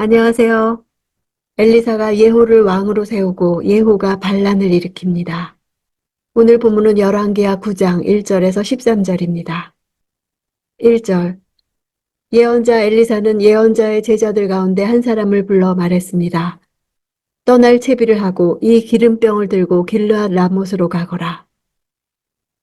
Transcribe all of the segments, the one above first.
안녕하세요. 엘리사가 예후를 왕으로 세우고 예후가 반란을 일으킵니다. 오늘 본문은 열왕기하 9장 1절에서 13절입니다. 1절. 예언자 엘리사는 예언자의 제자들 가운데 한 사람을 불러 말했습니다. 떠날 채비를 하고 이 기름병을 들고 길르앗 라못으로 가거라.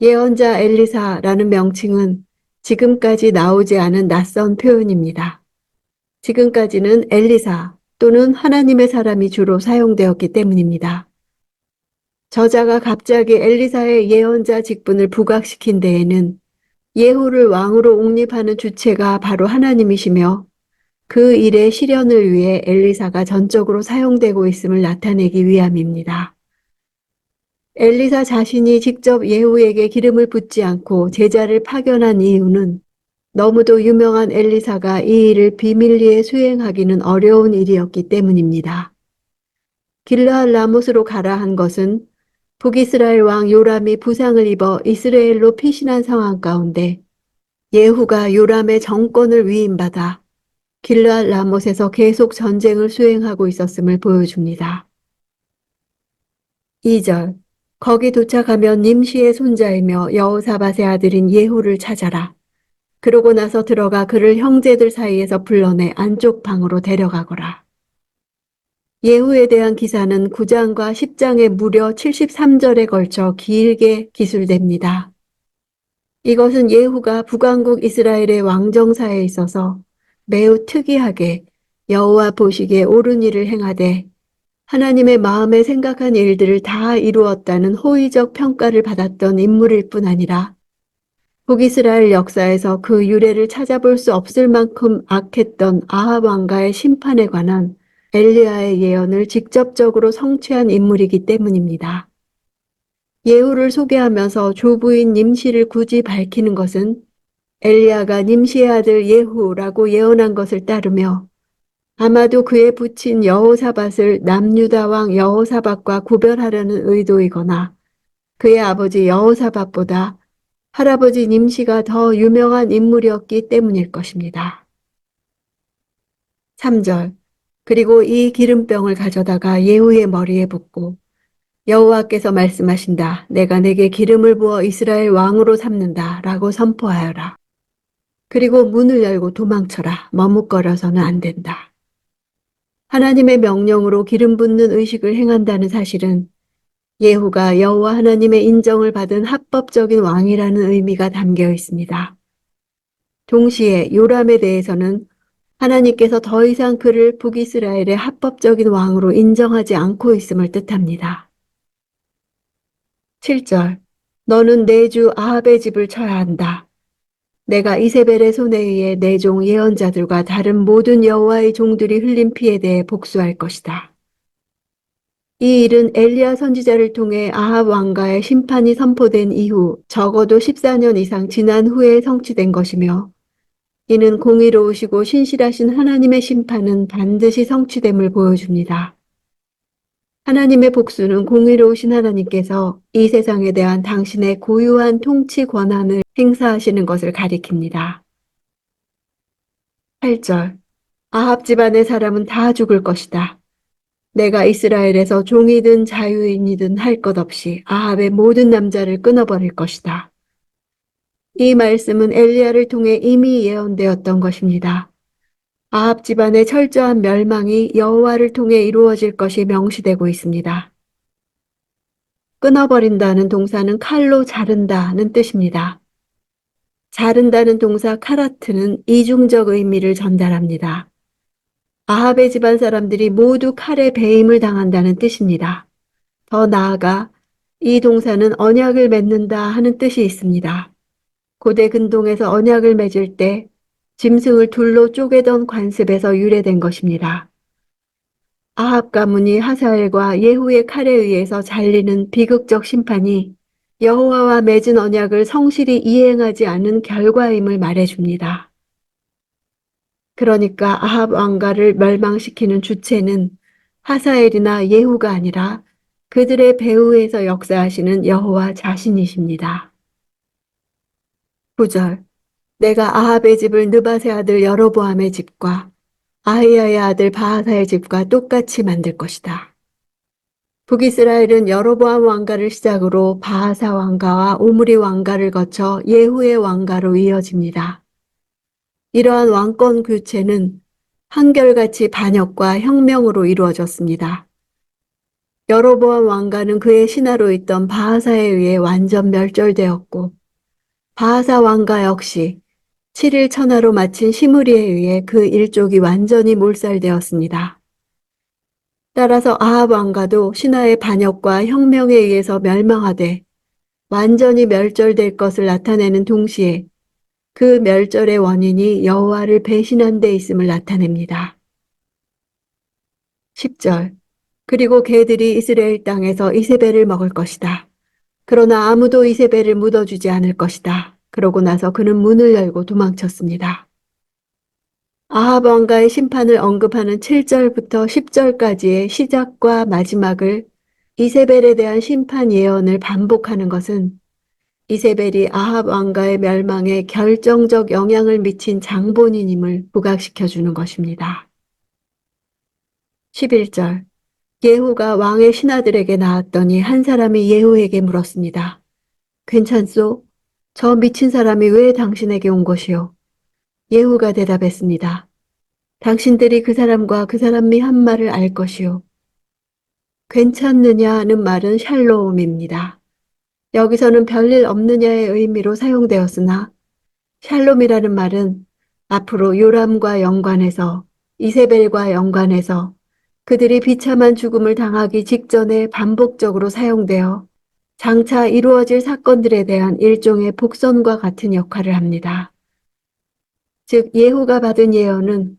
예언자 엘리사라는 명칭은 지금까지 나오지 않은 낯선 표현입니다. 지금까지는 엘리사 또는 하나님의 사람이 주로 사용되었기 때문입니다. 저자가 갑자기 엘리사의 예언자 직분을 부각시킨 데에는 예후를 왕으로 옹립하는 주체가 바로 하나님이시며 그 일의 실현을 위해 엘리사가 전적으로 사용되고 있음을 나타내기 위함입니다. 엘리사 자신이 직접 예후에게 기름을 붓지 않고 제자를 파견한 이유는 너무도 유명한 엘리사가 이 일을 비밀리에 수행하기는 어려운 일이었기 때문입니다. 길르앗 라못으로 가라 한 것은 북이스라엘 왕 요람이 부상을 입어 이스라엘로 피신한 상황 가운데 예후가 요람의 정권을 위임받아 길르앗 라못에서 계속 전쟁을 수행하고 있었음을 보여줍니다. 2절. 거기 도착하면 nim시의 손자이며 여호사밧의 아들인 예후를 찾아라. 그러고 나서 들어가 그를 형제들 사이에서 불러내 안쪽 방으로 데려가거라. 예후에 대한 기사는 9장과 10장에 무려 73절에 걸쳐 길게 기술됩니다. 이것은 예후가 북왕국 이스라엘의 왕정사에 있어서 매우 특이하게 여호와 보시기에 옳은 일을 행하되 하나님의 마음에 생각한 일들을 다 이루었다는 호의적 평가를 받았던 인물일 뿐 아니라 북이스라엘 역사에서 그 유래를 찾아볼 수 없을 만큼 악했던 아합 왕가의 심판에 관한 엘리야의 예언을 직접적으로 성취한 인물이기 때문입니다. 예후를 소개하면서 조부인 nim시를 굳이 밝히는 것은 엘리야가 nim시의 아들 예후라고 예언한 것을 따르며 아마도 그의 부친 여호사밧을 남유다 왕 여호사밧과 구별하려는 의도이거나 그의 아버지 여호사밧보다 할아버지 nim시가 더 유명한 인물이었기 때문일 것입니다. 3절. 그리고 이 기름병을 가져다가 예후의 머리에 붓고 여호와께서 말씀하신다. 내가 내게 기름을 부어 이스라엘 왕으로 삼는다 라고 선포하여라. 그리고 문을 열고 도망쳐라. 머뭇거려서는 안 된다. 하나님의 명령으로 기름 붓는 의식을 행한다는 사실은 예후가 여호와 하나님의 인정을 받은 합법적인 왕이라는 의미가 담겨 있습니다. 동시에 요람에 대해서는 하나님께서 더 이상 그를 북이스라엘의 합법적인 왕으로 인정하지 않고 있음을 뜻합니다. 7절. 너는 내 주 아합의 집을 쳐야 한다. 내가 이세벨의 손에 의해 내 종 예언자들과 다른 모든 여호와의 종들이 흘린 피에 대해 복수할 것이다. 이 일은 엘리야 선지자를 통해 아합 왕가의 심판이 선포된 이후 적어도 14년 이상 지난 후에 성취된 것이며 이는 공의로우시고 신실하신 하나님의 심판은 반드시 성취됨을 보여줍니다. 하나님의 복수는 공의로우신 하나님께서 이 세상에 대한 당신의 고유한 통치 권한을 행사하시는 것을 가리킵니다. 8절. 아합 집안의 사람은 다 죽을 것이다. 내가 이스라엘에서 종이든 자유인이든 할 것 없이 아합의 모든 남자를 끊어버릴 것이다. 이 말씀은 엘리야를 통해 이미 예언되었던 것입니다. 아합 집안의 철저한 멸망이 여호와를 통해 이루어질 것이 명시되고 있습니다. 끊어버린다는 동사는 칼로 자른다는 뜻입니다. 자른다는 동사 카라트는 이중적 의미를 전달합니다. 아합의 집안 사람들이 모두 칼에 배임을 당한다는 뜻입니다. 더 나아가 이 동사는 언약을 맺는다 하는 뜻이 있습니다. 고대 근동에서 언약을 맺을 때 짐승을 둘로 쪼개던 관습에서 유래된 것입니다. 아합 가문이 하사엘과 예후의 칼에 의해서 잘리는 비극적 심판이 여호와와 맺은 언약을 성실히 이행하지 않은 결과임을 말해줍니다. 그러니까 아합 왕가를 멸망시키는 주체는 하사엘이나 예후가 아니라 그들의 배후에서 역사하시는 여호와 자신이십니다. 9절. 내가 아합의 집을 느밧의 아들 여로보암의 집과 아히야의 아들 바하사의 집과 똑같이 만들 것이다. 북이스라엘은 여로보암 왕가를 시작으로 바하사 왕가와 오므리 왕가를 거쳐 예후의 왕가로 이어집니다. 이러한 왕권 교체는 한결같이 반역과 혁명으로 이루어졌습니다. 여로보암 왕가는 그의 신하로 있던 바하사에 의해 완전 멸절되었고, 바하사 왕가 역시 7일 천하로 마친 시므리에 의해 그 일족이 완전히 몰살되었습니다. 따라서 아합 왕가도 신하의 반역과 혁명에 의해서 멸망하되 완전히 멸절될 것을 나타내는 동시에 그 멸절의 원인이 여호와를 배신한 데 있음을 나타냅니다. 10절. 그리고 개들이 이스라엘 땅에서 이세벨을 먹을 것이다. 그러나 아무도 이세벨을 묻어주지 않을 것이다. 그러고 나서 그는 문을 열고 도망쳤습니다. 아합 왕가의 심판을 언급하는 7절부터 10절까지의 시작과 마지막을 이세벨에 대한 심판 예언을 반복하는 것은 이세벨이 아합 왕가의 멸망에 결정적 영향을 미친 장본인임을 부각시켜주는 것입니다. 11절. 예후가 왕의 신하들에게 나왔더니 한 사람이 예후에게 물었습니다. 괜찮소? 저 미친 사람이 왜 당신에게 온 것이요? 예후가 대답했습니다. 당신들이 그 사람과 그 사람이 한 말을 알 것이요. 괜찮느냐는 말은 샬롬입니다. 여기서는 별일 없느냐의 의미로 사용되었으나 샬롬이라는 말은 앞으로 요람과 연관해서 이세벨과 연관해서 그들이 비참한 죽음을 당하기 직전에 반복적으로 사용되어 장차 이루어질 사건들에 대한 일종의 복선과 같은 역할을 합니다. 즉 예후가 받은 예언은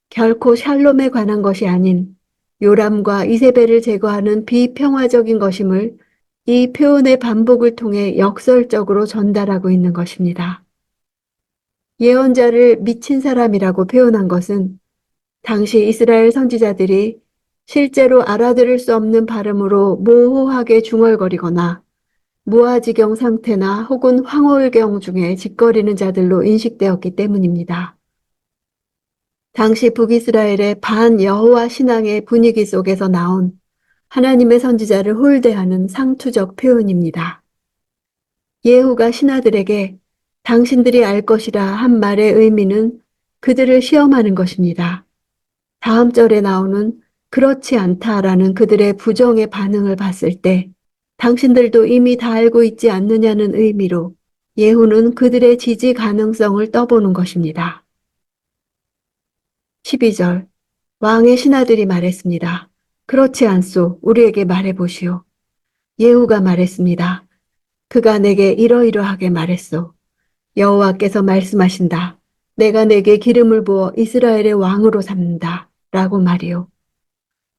결코 샬롬에 관한 것이 아닌 요람과 이세벨을 제거하는 비평화적인 것임을 이 표현의 반복을 통해 역설적으로 전달하고 있는 것입니다. 예언자를 미친 사람이라고 표현한 것은 당시 이스라엘 선지자들이 실제로 알아들을 수 없는 발음으로 모호하게 중얼거리거나 무아지경 상태나 혹은 황홀경 중에 짓거리는 자들로 인식되었기 때문입니다. 당시 북이스라엘의 반여호와 신앙의 분위기 속에서 나온 하나님의 선지자를 홀대하는 상투적 표현입니다. 예후가 신하들에게 당신들이 알 것이라 한 말의 의미는 그들을 시험하는 것입니다. 다음 절에 나오는 그렇지 않다라는 그들의 부정의 반응을 봤을 때 당신들도 이미 다 알고 있지 않느냐는 의미로 예후는 그들의 지지 가능성을 떠보는 것입니다. 12절. 왕의 신하들이 말했습니다. 그렇지 않소. 우리에게 말해보시오. 예후가 말했습니다. 그가 내게 이러이러하게 말했소. 여호와께서 말씀하신다. 내가 내게 기름을 부어 이스라엘의 왕으로 삼는다. 라고 말이요.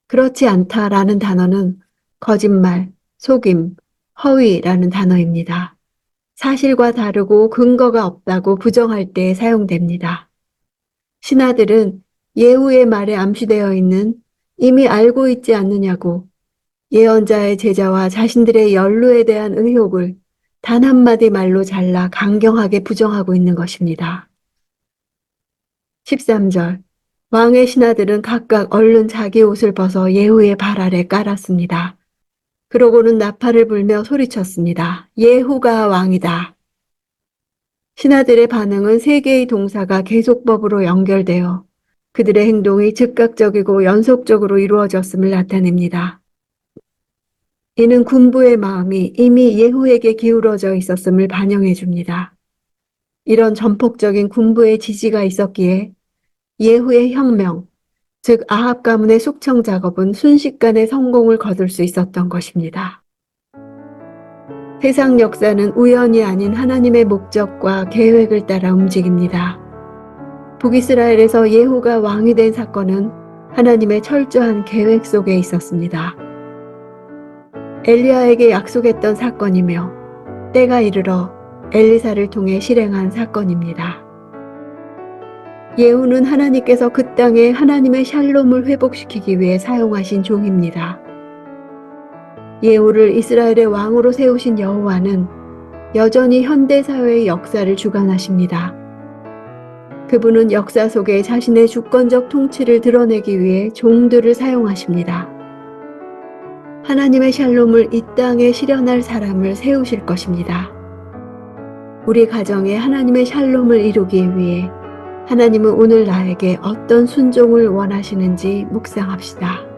그렇지 않다라는 단어는 거짓말, 속임, 허위라는 단어입니다. 사실과 다르고 근거가 없다고 부정할 때 사용됩니다. 신하들은 예후의 말에 암시되어 있는 이미 알고 있지 않느냐고 예언자의 제자와 자신들의 연루에 대한 의혹을 단 한마디 말로 잘라 강경하게 부정하고 있는 것입니다. 13절. 왕의 신하들은 각각 얼른 자기 옷을 벗어 예후의 발 아래 깔았습니다. 그러고는 나팔을 불며 소리쳤습니다. 예후가 왕이다. 신하들의 반응은 세 개의 동사가 계속법으로 연결되어 그들의 행동이 즉각적이고 연속적으로 이루어졌음을 나타냅니다. 이는 군부의 마음이 이미 예후에게 기울어져 있었음을 반영해 줍니다. 이런 전폭적인 군부의 지지가 있었기에 예후의 혁명, 즉 아합 가문의 숙청 작업은 순식간에 성공을 거둘 수 있었던 것입니다. 세상 역사는 우연이 아닌 하나님의 목적과 계획을 따라 움직입니다. 북이스라엘에서 예후가 왕이 된 사건은 하나님의 철저한 계획 속에 있었습니다. 엘리야에게 약속했던 사건이며 때가 이르러 엘리사를 통해 실행한 사건입니다. 예후는 하나님께서 그 땅에 하나님의 샬롬을 회복시키기 위해 사용하신 종입니다. 예후를 이스라엘의 왕으로 세우신 여호와는 여전히 현대사회의 역사를 주관하십니다. 그분은 역사 속에 자신의 주권적 통치를 드러내기 위해 종들을 사용하십니다. 하나님의 샬롬을 이 땅에 실현할 사람을 세우실 것입니다. 우리 가정에 하나님의 샬롬을 이루기 위해 하나님은 오늘 나에게 어떤 순종을 원하시는지 묵상합시다.